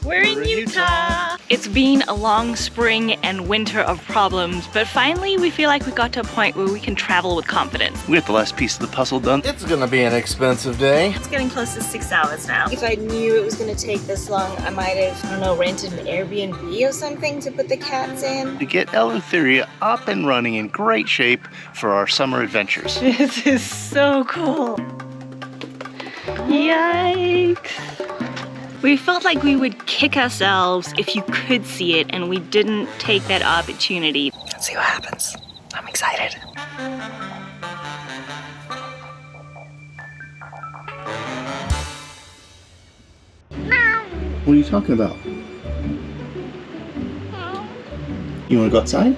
We're in Utah! It's been a long spring and winter of problems, but finally we feel like we got to a point where we can travel with confidence. We got the last piece of the puzzle done. It's gonna be an expensive day. It's getting close to 6 hours now. If I knew it was gonna take this long, I might have, I don't know, rented an Airbnb or something to put the cats in. To get Eleutheria up and running in great shape for our summer adventures. This is so cool. Yikes. We felt like we would kick ourselves if you could see it, and we didn't take that opportunity. Let's see what happens. I'm excited. What are you talking about? You want to go outside?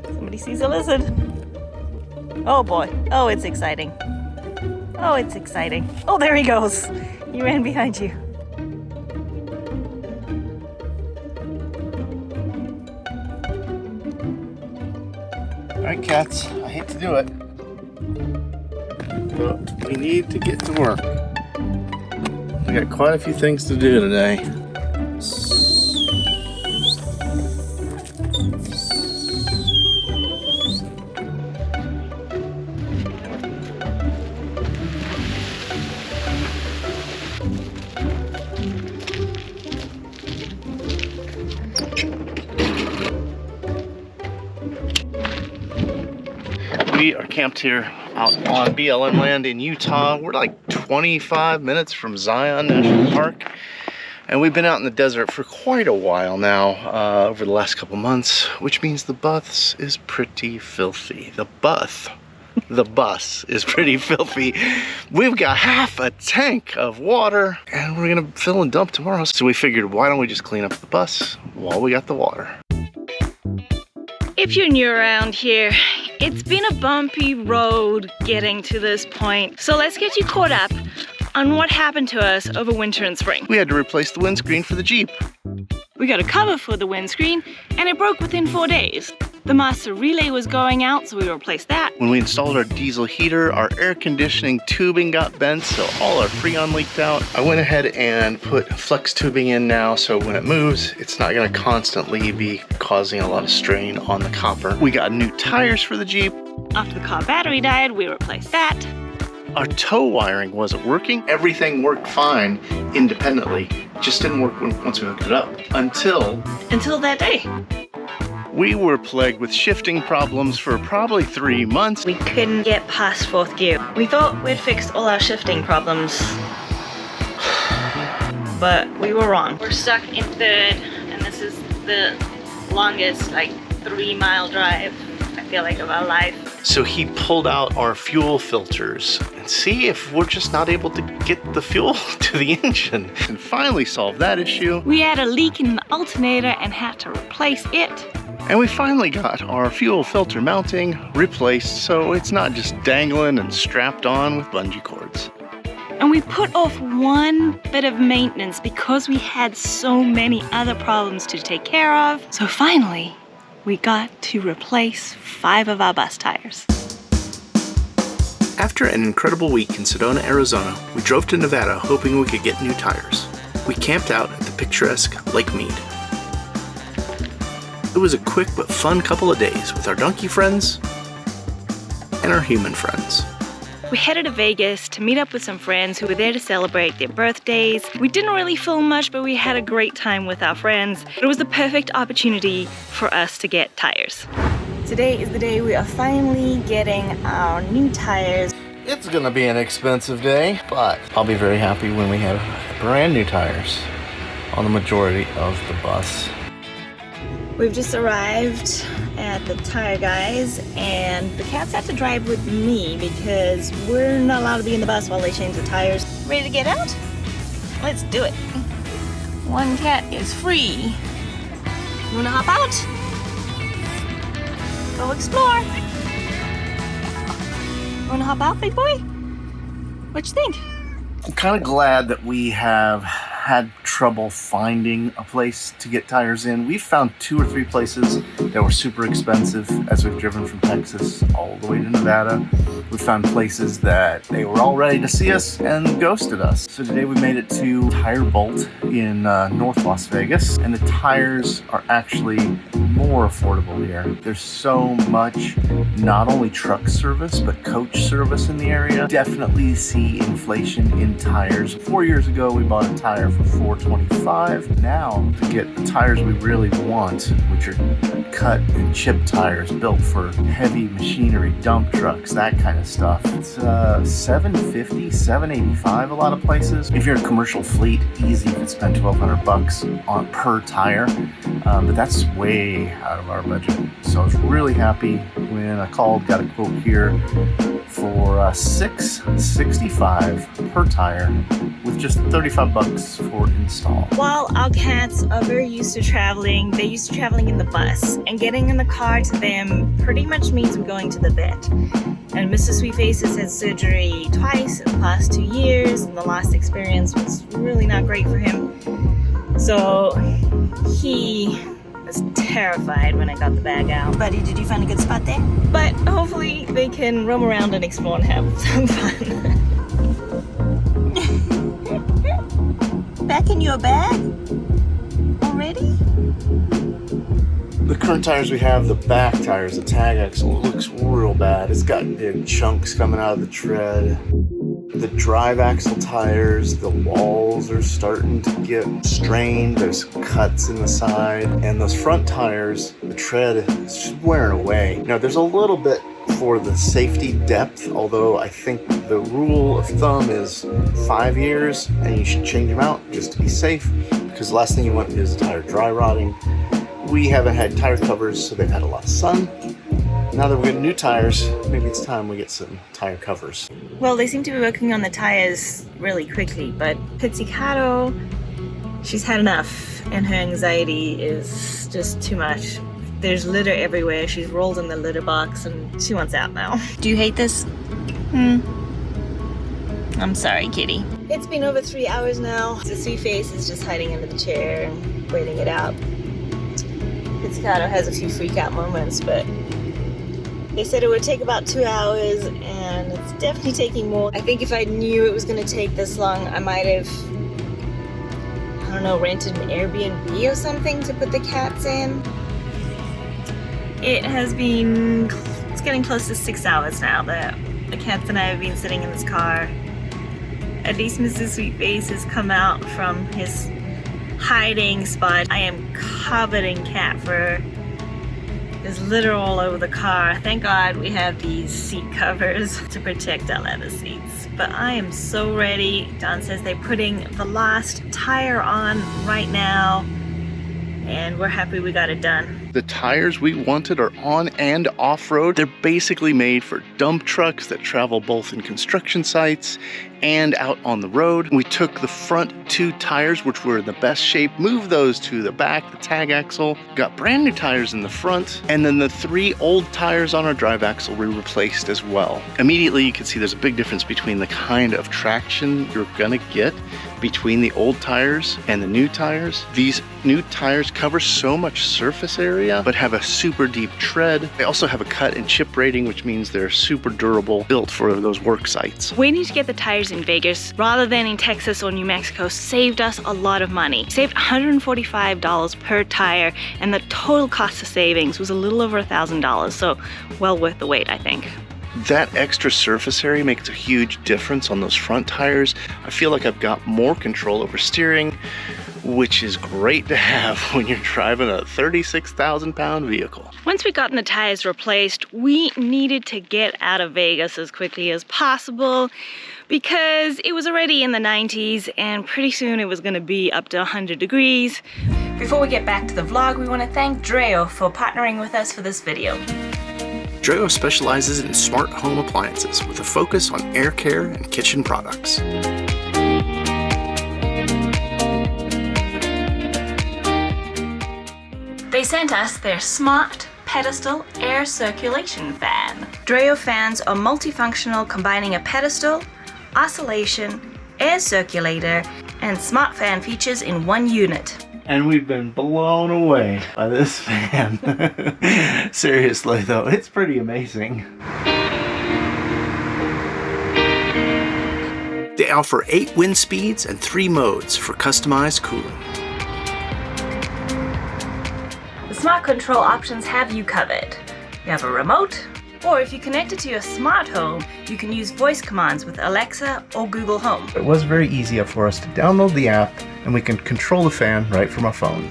Somebody sees a lizard. Oh boy. Oh, it's exciting. Oh, it's exciting. Oh, there he goes. He ran behind you. All right, cats, I hate to do it, but we need to get to work. We got quite a few things to do today. We are camped here out on BLM land in Utah. We're like 25 minutes from Zion National Park. And we've been out in the desert for quite a while now, over the last couple months, which means the bus is pretty filthy. The bus is pretty filthy. We've got half a tank of water and we're gonna fill and dump tomorrow. So we figured, why don't we just clean up the bus while we got the water? If you're new around here, it's been a bumpy road getting to this point. So let's get you caught up on what happened to us over winter and spring. We had to replace the windscreen for the Jeep. We got a cover for the windscreen and it broke within 4 days. The master relay was going out, so we replaced that. When we installed our diesel heater, our air conditioning tubing got bent, so all our Freon leaked out. I went ahead and put flex tubing in now, so when it moves, it's not gonna constantly be causing a lot of strain on the copper. We got new tires for the Jeep. After the car battery died, we replaced that. Our tow wiring wasn't working. Everything worked fine independently. It just didn't work once we hooked it up. Until that day. We were plagued with shifting problems for probably 3 months. We couldn't get past 4th gear. We thought we'd fixed all our shifting problems, but we were wrong. We're stuck in 3rd, and this is the longest, like, 3-mile drive, I feel like, of our life. So he pulled out our fuel filters and see if we're just not able to get the fuel to the engine, and finally solved that issue. We had a leak in the alternator and had to replace it. And we finally got our fuel filter mounting replaced, so it's not just dangling and strapped on with bungee cords. And we put off one bit of maintenance because we had so many other problems to take care of. So finally, we got to replace 5 of our bus tires. After an incredible week in Sedona, Arizona, we drove to Nevada hoping we could get new tires. We camped out at the picturesque Lake Mead. It was a quick but fun couple of days with our donkey friends and our human friends. We headed to Vegas to meet up with some friends who were there to celebrate their birthdays. We didn't really film much, but we had a great time with our friends. It was the perfect opportunity for us to get tires. Today is the day we are finally getting our new tires. It's gonna be an expensive day, but I'll be very happy when we have brand new tires on the majority of the bus. We've just arrived at the tire guys, and the cats have to drive with me because we're not allowed to be in the bus while they change the tires. Ready to get out? Let's do it. One cat is free. You wanna hop out? Go explore. You wanna hop out, big boy? What you think? I'm kind of glad that we have had trouble finding a place to get tires in. We've found 2 or 3 places that were super expensive as we've driven from Texas all the way to Nevada. We found places that they were all ready to see us and ghosted us. So today we made it to Tire Bolt in North Las Vegas, and the tires are actually more affordable here. There's so much, not only truck service, but coach service in the area. Definitely see inflation in tires. 4 years ago, we bought a tire for $425. Now, to get the tires we really want, which are cut and chip tires built for heavy machinery, dump trucks, that kind of stuff, it's $750, $785 a lot of places. If you're a commercial fleet, easy, you can spend $1,200 on per tire, but that's way out of our budget. So I was really happy when I called, got a quote here for $665 per tire with just $35 for install. While our cats are very used to traveling, they're used to traveling in the bus, and getting in the car to them pretty much means we're going to the vet. And Mr. Sweetface has had surgery twice in the past 2 years, and the last experience was really not great for him. So he was terrified when I got the bag out. Buddy, did you find a good spot there? But hopefully they can roam around and explore and have some fun. Back in your bag? Already? The current tires we have, the back tires, the tag axle, it looks real bad. It's got big chunks coming out of the tread. The drive axle tires, the walls are starting to get strained. There's cuts in the side. And those front tires, the tread is just wearing away. Now, there's a little bit for the safety depth, although I think the rule of thumb is 5 years and you should change them out just to be safe, because the last thing you want is a tire dry rotting. We haven't had tire covers, so they've had a lot of sun. Now that we're getting new tires, maybe it's time we get some tire covers. Well, they seem to be working on the tires really quickly, but Pizzicato, she's had enough, and her anxiety is just too much. There's litter everywhere. She's rolled in the litter box, and she wants out now. Do you hate this? I'm sorry, kitty. It's been over 3 hours now. The Sweetface is just hiding under the chair and waiting it out. Pizzicato has a few freak out moments, but they said it would take about 2 hours, and it's definitely taking more. I think if I knew it was going to take this long, I might have, I don't know, rented an Airbnb or something to put the cats in. It has been, it's getting close to 6 hours now that the cats and I have been sitting in this car. At least Mr. Sweetface has come out from his hiding spot. I am covered in cat fur. There's litter all over the car. Thank God we have these seat covers to protect our leather seats. But I am so ready. Don says they're putting the last tire on right now, and we're happy we got it done. The tires we wanted are on and off-road. They're basically made for dump trucks that travel both in construction sites and out on the road. We took the front 2 tires, which were in the best shape, moved those to the back, the tag axle, got brand new tires in the front, and then the 3 old tires on our drive axle we replaced as well. Immediately you can see there's a big difference between the kind of traction you're gonna get between the old tires and the new tires. These new tires cover so much surface area, but have a super deep tread. They also have a cut and chip rating, which means they're super durable, built for those work sites. We need to get the tires in Vegas rather than in Texas or New Mexico. Saved us a lot of money. Saved $145 per tire, and the total cost of savings was a little over $1,000, so well worth the wait, I think. That extra surface area makes a huge difference on those front tires. I feel like I've got more control over steering, which is great to have when you're driving a 36,000-pound vehicle. Once we gotten the tires replaced, we needed to get out of Vegas as quickly as possible because it was already in the 90s and pretty soon it was going to be up to 100 degrees. Before we get back to the vlog, we want to thank DREO for partnering with us for this video. DREO specializes in smart home appliances with a focus on air care and kitchen products. They sent us their smart pedestal air circulation fan. DREO fans are multifunctional, combining a pedestal, oscillation, air circulator, and smart fan features in one unit. And we've been blown away by this fan. Seriously though, it's pretty amazing. They offer 8 wind speeds and 3 modes for customized cooling. The smart control options have you covered. You have a remote, or if you connect it to your smart home, you can use voice commands with Alexa or Google Home. It was very easy for us to download the app and we can control the fan right from our phone.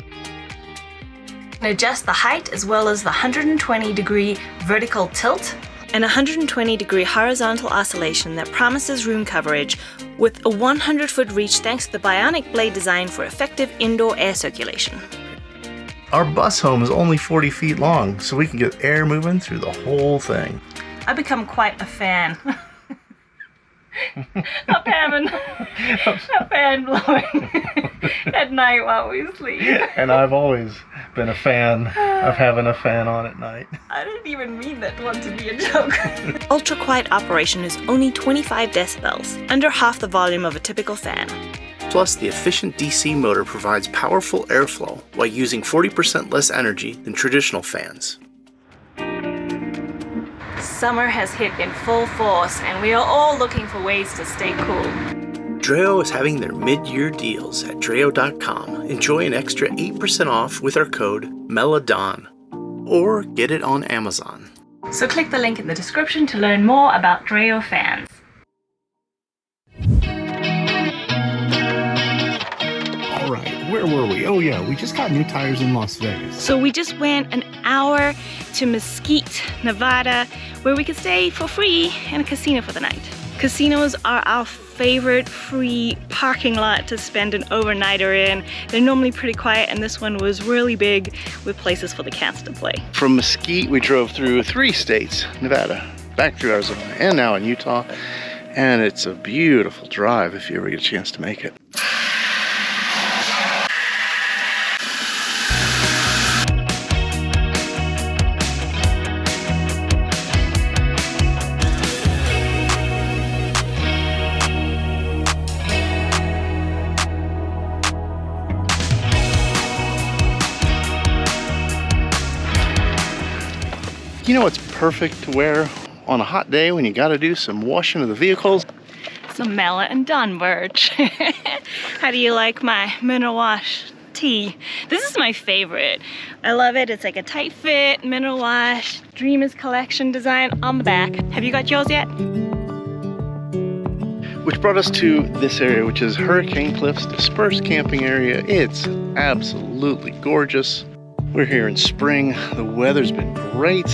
You can adjust the height as well as the 120-degree vertical tilt and 120-degree horizontal oscillation that promises room coverage with a 100-foot reach thanks to the bionic blade design for effective indoor air circulation. Our bus home is only 40 feet long, so we can get air moving through the whole thing. I've become quite a fan of having a fan blowing at night while we sleep. And I've always been a fan of having a fan on at night. I didn't even mean that one to be a joke. Ultra quiet operation is only 25 decibels, under half the volume of a typical fan. Plus, the efficient DC motor provides powerful airflow while using 40% less energy than traditional fans. Summer has hit in full force and we are all looking for ways to stay cool. DREO is having their mid-year deals at DREO.com. Enjoy an extra 8% off with our code MELADON, or get it on Amazon. So click the link in the description to learn more about DREO fans. All right, where were we? Oh yeah, we just got new tires in Las Vegas. So we just went an hour to Mesquite, Nevada, where we could stay for free in a casino for the night. Casinos are our favorite free parking lot to spend an overnighter in. They're normally pretty quiet and this one was really big with places for the cats to play. From Mesquite, we drove through 3 states, Nevada, back through Arizona, and now in Utah. And it's a beautiful drive if you ever get a chance to make it. You know what's perfect to wear on a hot day when you gotta do some washing of the vehicles? Some Mela and Don Birch. How do you like my mineral wash tee? This is my favorite. I love it. It's like a tight fit, mineral wash, Dreamers Collection design on the back. Have you got yours yet? Which brought us to this area, which is Hurricane Cliffs Dispersed Camping Area. It's absolutely gorgeous. We're here in spring. The weather's been great.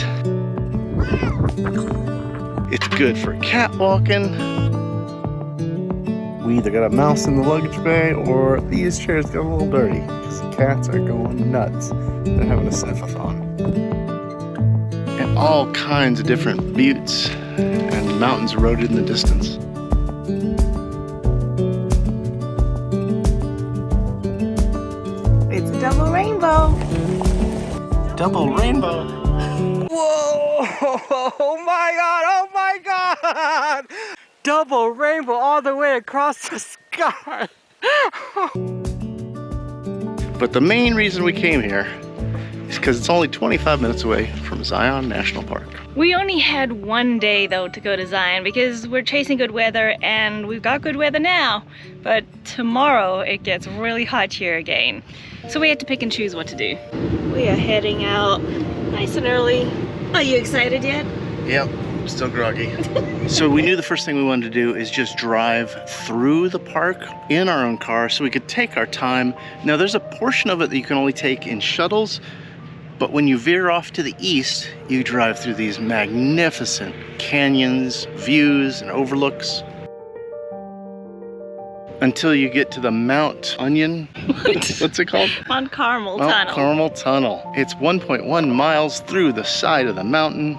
It's good for cat walking. We either got a mouse in the luggage bay or these chairs got a little dirty because the cats are going nuts. They're having a sniff-a-thon. And all kinds of different buttes and mountains eroded in the distance. It's a double rainbow. Double rainbow. Whoa! Oh my god! Oh my god! Double rainbow all the way across the sky. But the main reason we came here is because it's only 25 minutes away from Zion National Park. We only had one day though to go to Zion because we're chasing good weather and we've got good weather now. But tomorrow it gets really hot here again. So we had to pick and choose what to do. We are heading out nice and early. Are you excited yet? Yep, still groggy. So we knew the first thing we wanted to do is just drive through the park in our own car so we could take our time. Now there's a portion of it that you can only take in shuttles, but when you veer off to the east, you drive through these magnificent canyons, views, and overlooks until you get to the Mount Onion. What's it called? Mount Carmel Mount Tunnel. Carmel Tunnel. It's 1.1 miles through the side of the mountain.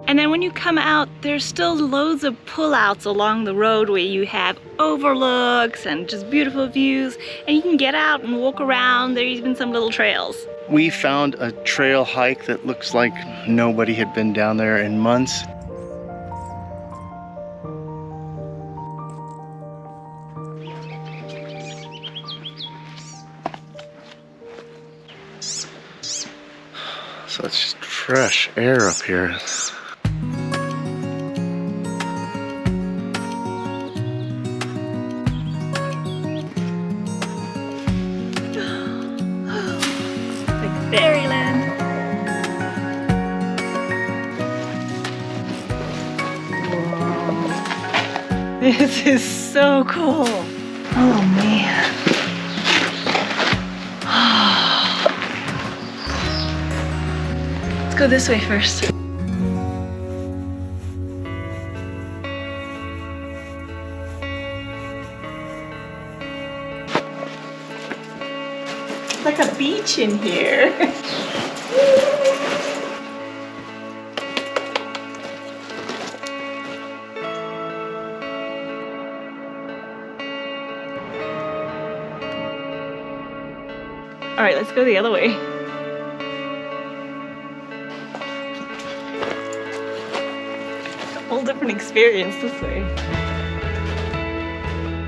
And then when you come out, there's still loads of pullouts along the road where you have overlooks and just beautiful views, and you can get out and walk around. There's even some little trails. We found a trail hike that looks like nobody had been down there in months. So it's just fresh air up here. Like fairyland. Whoa. This is so cool. Oh man. Let's go this way first. It's like a beach in here. All right, let's go the other way. Whole different experience this way.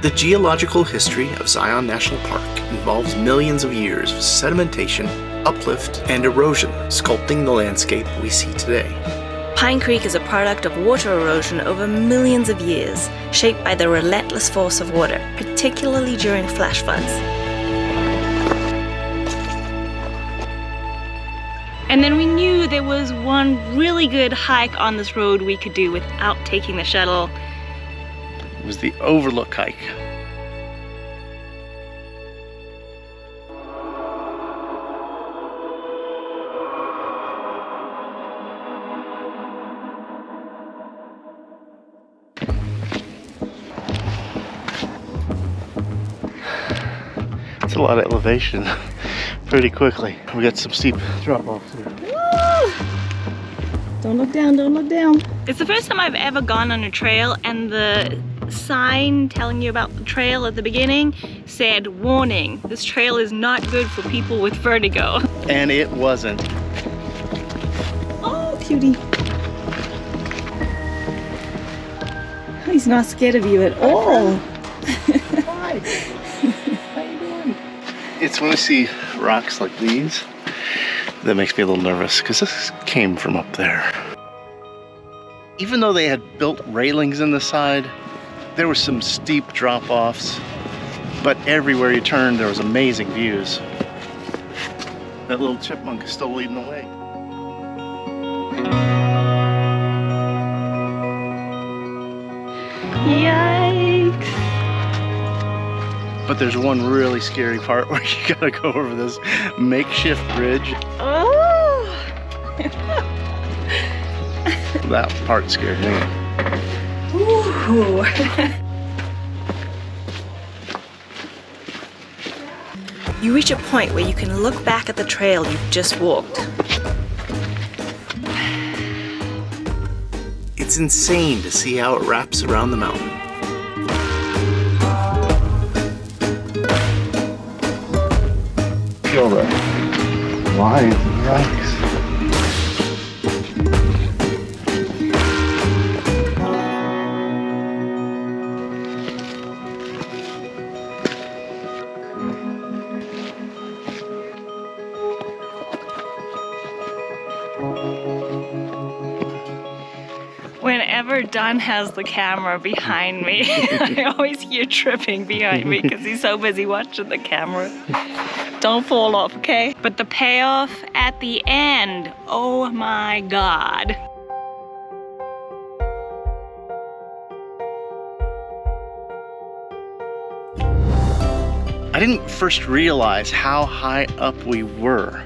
The geological history of Zion National Park involves millions of years of sedimentation, uplift, and erosion, sculpting the landscape we see today. Pine Creek is a product of water erosion over millions of years, shaped by the relentless force of water, particularly during flash floods. And then we knew there was one really good hike on this road we could do without taking the shuttle. It was the Overlook hike. It's a lot of elevation pretty quickly. We got some steep drop-offs here. Woo! Don't look down, don't look down. It's the first time I've ever gone on a trail, and the sign telling you about the trail at the beginning said, warning, this trail is not good for people with vertigo. And it wasn't. Oh, cutie. He's not scared of you at all. Hi. How you doing? It's when I see rocks like these that makes me a little nervous, because this came from up there. Even though they had built railings in the side, there were some steep drop-offs, but everywhere you turned there was amazing views. That little chipmunk is still leading the way. Yikes. But there's one really scary part where you gotta go over this makeshift bridge. Oh. That part scared me. Ooh. You reach a point where you can look back at the trail you've just walked. It's insane to see how it wraps around the mountain. Feel the lines and rocks. Whenever Don has the camera behind me, I always hear tripping behind me because he's so busy watching the camera. Don't fall off, okay? But the payoff at the end, oh my God. I didn't first realize how high up we were.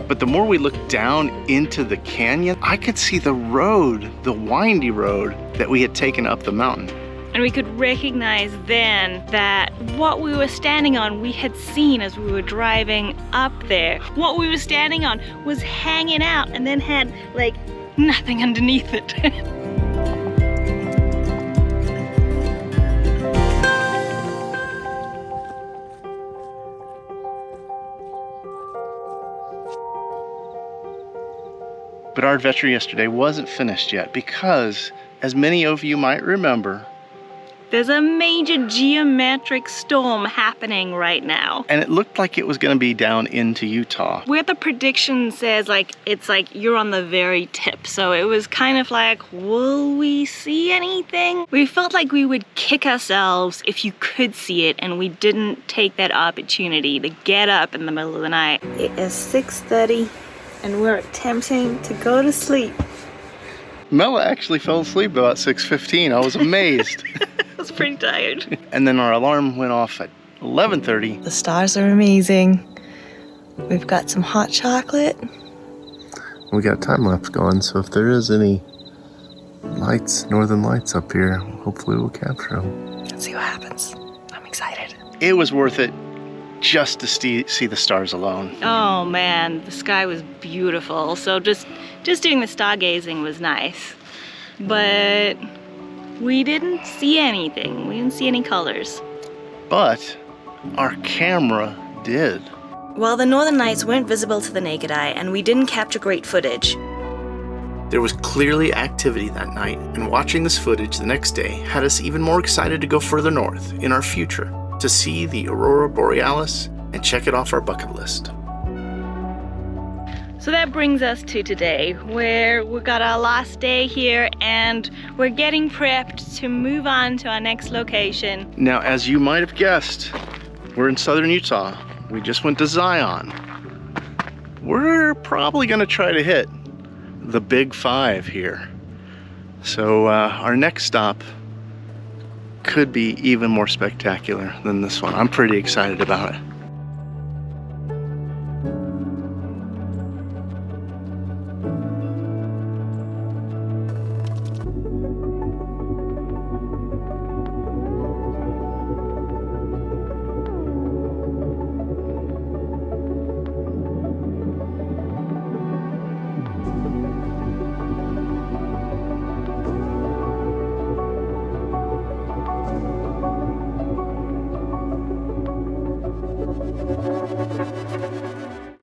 But the more we looked down into the canyon, I could see the road, the windy road that we had taken up the mountain. And we could recognize then that what we were standing on, we had seen as we were driving up there. What we were standing on was hanging out and then had like nothing underneath it. But our adventure yesterday wasn't finished yet because, as many of you might remember, there's a major geometric storm happening right now. And it looked like it was gonna be down into Utah. Where the prediction says it's like you're on the very tip. So it was kind of like, will we see anything? We felt like we would kick ourselves if you could see it and we didn't take that opportunity to get up in the middle of the night. It is 6:30 and we're attempting to go to sleep. Mela actually fell asleep about 6:15. I was amazed. I was pretty tired. And then our alarm went off at 11:30. The stars are amazing. We've got some hot chocolate. We got time lapse going, so if there is any lights, northern lights up here, hopefully we'll capture them. Let's see what happens. I'm excited. It was worth it just to see the stars alone. Oh man, the sky was beautiful. So just doing the stargazing was nice. But we didn't see anything. We didn't see any colors. But our camera did. While the northern lights weren't visible to the naked eye and we didn't capture great footage, There was clearly activity that night, and watching this footage the next day had us even more excited to go further north in our future to see the Aurora Borealis and check it off our bucket list. so that brings us to today, where we got our last day here and we're getting prepped to move on to our next location. Now, as you might have guessed, we're in southern Utah. We just went to Zion. We're probably gonna try to hit the Big Five here. So our next stop could be even more spectacular than this one. I'm pretty excited about it.